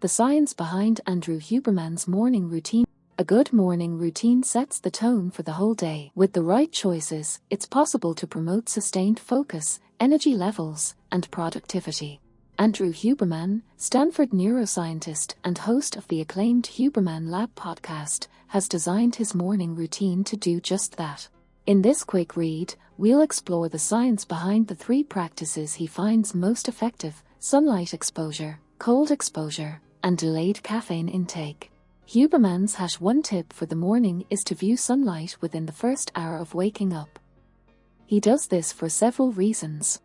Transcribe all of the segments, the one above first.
The science behind Andrew Huberman's morning routine. A good morning routine sets the tone for the whole day. With the right choices, it's possible to promote sustained focus, energy levels, and productivity. Andrew Huberman, Stanford neuroscientist and host of the acclaimed Huberman Lab podcast, has designed his morning routine to do just that. In this quick read, we'll explore the science behind the 3 practices he finds most effective: sunlight exposure, cold exposure, and delayed caffeine intake. Huberman's #1 tip for the morning is to view sunlight within the first hour of waking up. He does this for several reasons.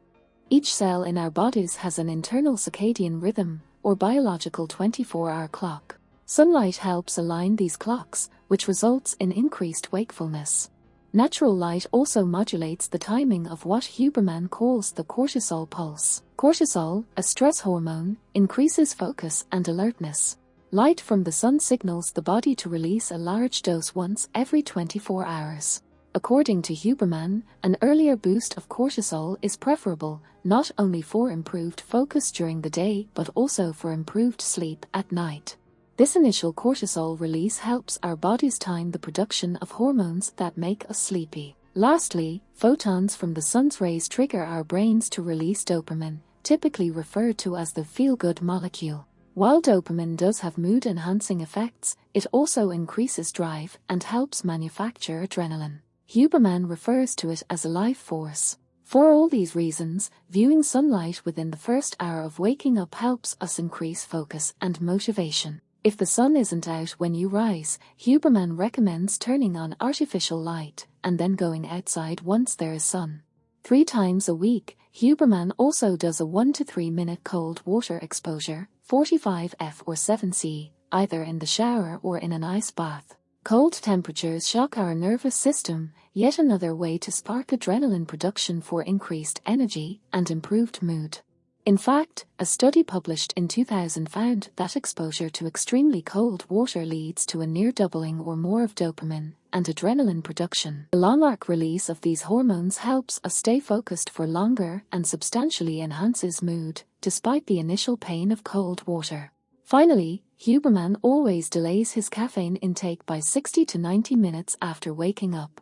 Each cell in our bodies has an internal circadian rhythm, or biological 24-hour clock. Sunlight helps align these clocks, which results in increased wakefulness. Natural light also modulates the timing of what Huberman calls the cortisol pulse. Cortisol, a stress hormone, increases focus and alertness. Light from the sun signals the body to release a large dose once every 24 hours. According to Huberman, an earlier boost of cortisol is preferable, not only for improved focus during the day but also for improved sleep at night. This initial cortisol release helps our bodies time the production of hormones that make us sleepy. Lastly, photons from the sun's rays trigger our brains to release dopamine, typically referred to as the feel-good molecule. While dopamine does have mood-enhancing effects, it also increases drive and helps manufacture adrenaline. Huberman refers to it as a life force. For all these reasons, viewing sunlight within the first hour of waking up helps us increase focus and motivation. If the sun isn't out when you rise, Huberman recommends turning on artificial light and then going outside once there is sun. 3 times a week, Huberman also does a 1 to 3 minute cold water exposure, 45°F or 7°C, either in the shower or in an ice bath. Cold temperatures shock our nervous system, yet another way to spark adrenaline production for increased energy and improved mood. In fact, a study published in 2000 found that exposure to extremely cold water leads to a near doubling or more of dopamine and adrenaline production. The long-arc release of these hormones helps us stay focused for longer and substantially enhances mood, despite the initial pain of cold water. Finally, Huberman always delays his caffeine intake by 60 to 90 minutes after waking up.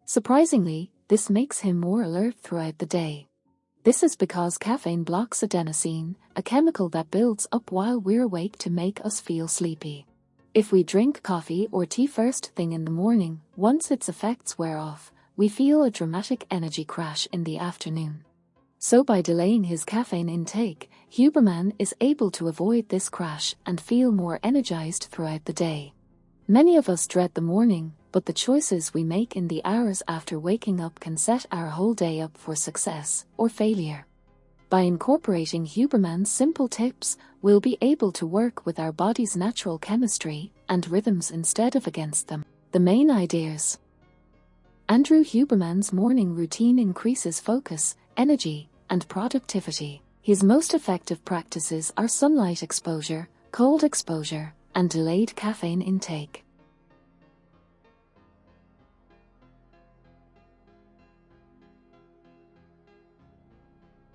Surprisingly, this makes him more alert throughout the day. This is because caffeine blocks adenosine, a chemical that builds up while we're awake to make us feel sleepy. If we drink coffee or tea first thing in the morning, once its effects wear off, we feel a dramatic energy crash in the afternoon. So by delaying his caffeine intake, Huberman is able to avoid this crash and feel more energized throughout the day. Many of us dread the morning, but the choices we make in the hours after waking up can set our whole day up for success or failure. By incorporating Huberman's simple tips, we'll be able to work with our body's natural chemistry and rhythms instead of against them. The main ideas. Andrew Huberman's morning routine increases focus, energy, and productivity. His most effective practices are sunlight exposure, cold exposure, and delayed caffeine intake.